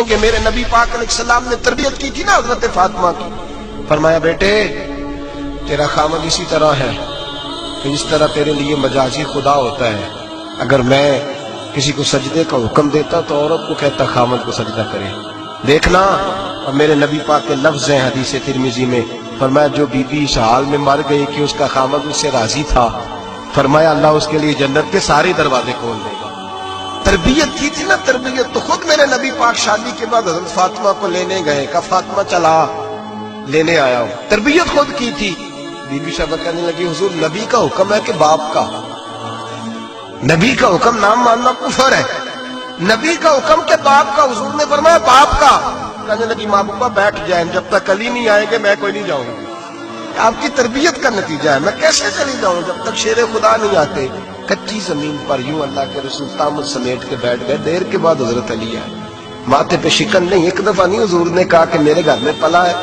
گے. میرے نبی پاک علیہ السلام نے تربیت کی تھی نا حضرت فاطمہ کی. فرمایا بیٹے تیرا خامد اسی طرح ہے کہ جس طرح تیرے لیے مجازی خدا ہوتا ہے. اگر میں کسی کو سجدے کا حکم دیتا تو عورت کو کہتا خامد کو سجدہ کرے. دیکھنا. اور میرے نبی پاک کے لفظ ہیں حدیث ترمذی میں. فرمایا جو بی بی اس حال میں مر گئی کہ اس کا خامد اس سے راضی تھا, فرمایا اللہ اس کے لیے جنت کے سارے دروازے کھول دے گا. تربیت کی تھی نا تربیت. تو خود میرے نبی پاک شادی کے بعد حضرت فاطمہ کو لینے گئے. کہا فاطمہ چلا لینے آیا ہوں. تربیت خود کی تھی. بی بی صاحبہ کہنے لگی حضور نبی کا حکم ہے کہ باپ کا؟ نبی کا حکم نام ماننا کفر ہے. نبی کا حکم کہ باپ کا. حضور نے فرمایا باپ کا. کہنے لگی ماں باپ بیٹھ جائیں, جب تک علی نہیں آئیں گے میں کوئی نہیں جاؤں گی. آپ کی تربیت کا نتیجہ ہے. میں کیسے چلی جاؤں جب تک شیر خدا نہیں آتے. کچی زمین پر یوں اللہ کے رسول تامت سمیٹ کے بیٹھ گئے. دیر کے بعد حضرت علی آئے. ماتھے پہ شکن نہیں. ایک دفعہ نہیں حضور نے کہا کہ میرے گھر میں پلا ہے.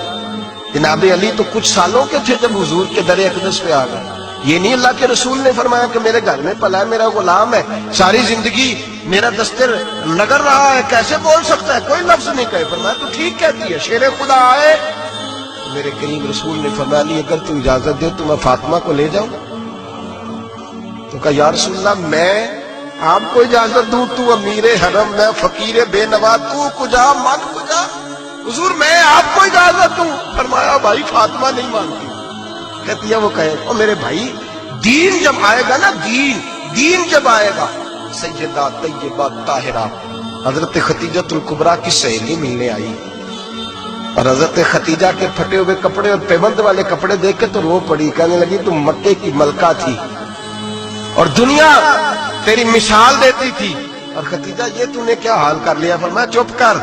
جناب علی تو کچھ سالوں کے تھے جب حضور کے در اقدس پہ آ گئے. یہ نہیں اللہ کے رسول نے فرمایا کہ میرے گھر میں پلا ہے, میرا غلام ہے, ساری زندگی میرا دستر نگر رہا ہے, کیسے بول سکتا ہے, کوئی لفظ نہیں کہے. فرمایا تو ٹھیک کہتی ہے, شیر خدا آئے. میرے کریم رسول نے فرمایا علی اگر تو اجازت دے تو میں فاطمہ کو لے جاؤں. تو کہا یا رسول اللہ میں آپ کو اجازت دوں, تو امیر حرم, میں فقیر بے نوا, تو کجا من کجا. حضور میں آپ کو اجازت دوں. فرمایا بھائی فاطمہ نہیں مانتی. کہتی ہے وہ کہے او میرے بھائی دین جب آئے گا نا, دین جب آئے گا. سیدہ طیبہ طاہرہ حضرت خدیجہ الکبریٰ کی سہیلی ملنے آئی, اور حضرت خدیجہ کے پھٹے ہوئے کپڑے اور پیبند والے کپڑے دیکھ کے تو رو پڑی. کہنے لگی تم مکے کی ملکہ تھی اور دنیا تیری مثال دیتی تھی, اور خدیجہ یہ تم نے کیا حال کر لیا. فرمایا چپ کر,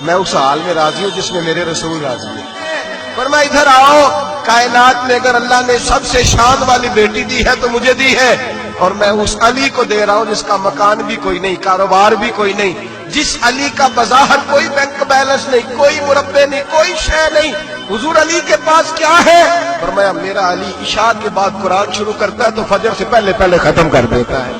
میں اس حال میں راضی ہوں جس میں میرے رسول راضی ہیں. فرمایا ادھر آؤ, کائنات میں اگر اللہ نے سب سے شان والی بیٹی دی ہے تو مجھے دی ہے, اور میں اس علی کو دے رہا ہوں جس کا مکان بھی کوئی نہیں, کاروبار بھی کوئی نہیں, جس علی کا بظاہر کوئی بینک بیلنس نہیں, کوئی مربع نہیں, کوئی شے نہیں. حضور علی کے پاس کیا ہے؟ فرمایا میرا علی عشاء کے بعد قرآن شروع کرتا ہے تو فجر سے پہلے ختم کر دیتا ہے.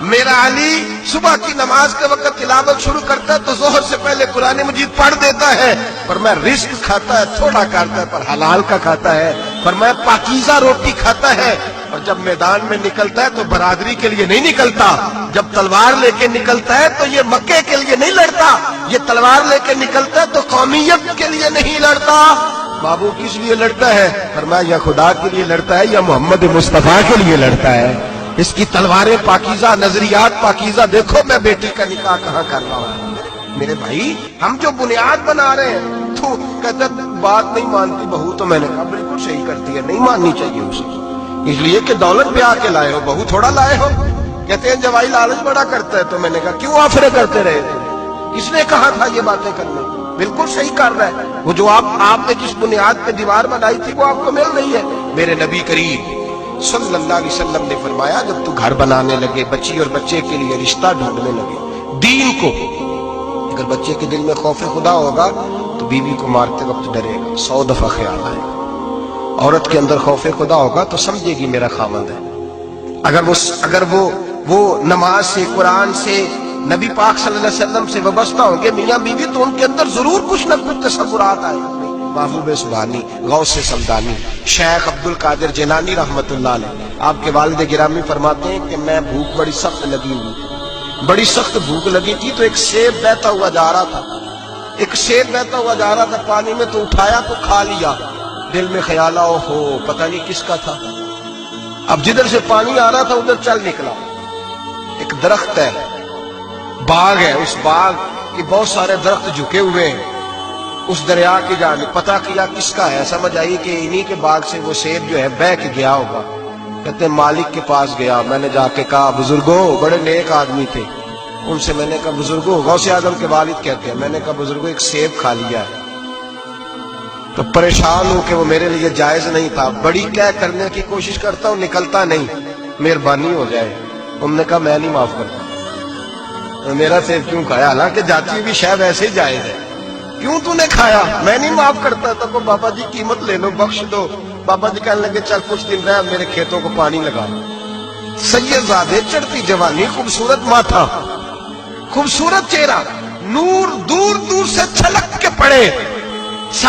میرا علی صبح کی نماز کے وقت تلاوت شروع کرتا ہے تو ظہر سے پہلے قرآن مجید پڑھ دیتا ہے. فرمایا رزق کھاتا ہے, تھوڑا کھاتا ہے پر حلال کا کھاتا ہے. فرمایا پاکیزہ روٹی کھاتا ہے, اور جب میدان میں نکلتا ہے تو برادری کے لیے نہیں نکلتا. جب تلوار لے کے نکلتا ہے تو یہ مکے کے لیے نہیں لڑتا, یہ تلوار لے کے نکلتا ہے تو قومیت کے لیے نہیں لڑتا. بابو کس لیے لڑتا ہے؟ فرمایا یا خدا کے لیے لڑتا ہے یا محمد مصطفیٰ کے لیے لڑتا ہے. اس کی تلواریں پاکیزہ, نظریات پاکیزہ. دیکھو میں بیٹی کا نکاح کہاں کر رہا ہوں. میرے بھائی ہم جو بنیاد بنا رہے ہیں, تو کہتے بات نہیں مانتی بہو. تو میں نے کہا بالکل صحیح کرتی ہے, نہیں ماننی چاہیے اسے, اس لیے کہ دولت پہ آ کے لائے ہو, بہو تھوڑا لائے ہو. کہتے ہیں جوائی لالچ بڑا کرتا ہے. تو میں نے کہا کیوں آفرے کرتے رہے تھے, کس نے کہا تھا یہ باتیں کرنے. بالکل صحیح کر رہا ہے. وہ جو آپ نے جس بنیاد پہ دیوار بنائی تھی وہ آپ کو مل رہی ہے. میرے نبی کریم صلی اللہ علیہ وسلم نے فرمایا جب تو گھر بنانے لگے, بچی اور بچے کے لیے رشتہ ڈھونڈنے لگے, دین کو, اگر بچے کے دل میں خوف خدا ہوگا تو بیوی کو مارتے وقت ڈرے گا, 100 دفعہ خیال آئے گا. عورت کے اندر خوف خدا ہوگا تو سمجھے گی میرا خاوند ہے. اگر وہ نماز سے, قرآن سے, نبی پاک صلی اللہ علیہ وسلم سے وابستہ ہوں گے میاں بیوی, تو ان کے اندر ضرور کچھ نہ کچھ تصورات آئے گا. محبوب سبحانی, غوث سمدانی, شیخ عبد القادر جیلانی رحمت اللہ علیہ, آپ کے والد گرامی فرماتے ہیں کہ میں بھوک بڑی سخت لگی ہوئی, بڑی سخت بھوک لگی تھی, تو ایک سیب بہتا ہوا جا رہا تھا, پانی میں تو اٹھایا تو کھا لیا. دل میں خیال آؤ ہو پتہ نہیں کس کا تھا. اب جدھر سے پانی آ رہا تھا ادھر چل نکلا. ایک درخت ہے, باغ ہے, اس باغ کے بہت سارے درخت جھکے ہوئے ہیں. اس دریا کی جانب پتہ کیا کس کا ہے, سمجھ آئی کہ انہی کے باغ سے وہ سیب جو ہے بہ کے گیا ہوگا. کہتے ہیں مالک کے پاس گیا, میں نے جا کے کہا بزرگوں, بڑے نیک آدمی تھے, ان سے میں نے کہا بزرگوں, غوث اعظم کے والد کہتے ہیں, میں نے کہا بزرگوں ایک سیب کھا لیا ہے. تو پریشان ہوں کہ وہ میرے لیے جائز نہیں تھا, بڑی کہہ کرنے کی کوشش کرتا ہوں, نکلتا نہیں, مہربانی ہو جائے. انہوں نے کہا میں نہیں معاف کرتا. میرا سیب کیوں کھایا, حالانکہ جاتی بھی شاید ایسے ہی جائز ہے, کیوں تو نے کھایا؟ میں نہیں معاف کرتا. تو بابا جی قیمت لے لو, بخش دو. بابا جی کہنے لگے چل کچھ دن رہ, میرے کھیتوں کو پانی لگا. سید زادے, چڑھتی جوانی, خوبصورت ماتھا, خوبصورت چہرہ, نور دور دور سے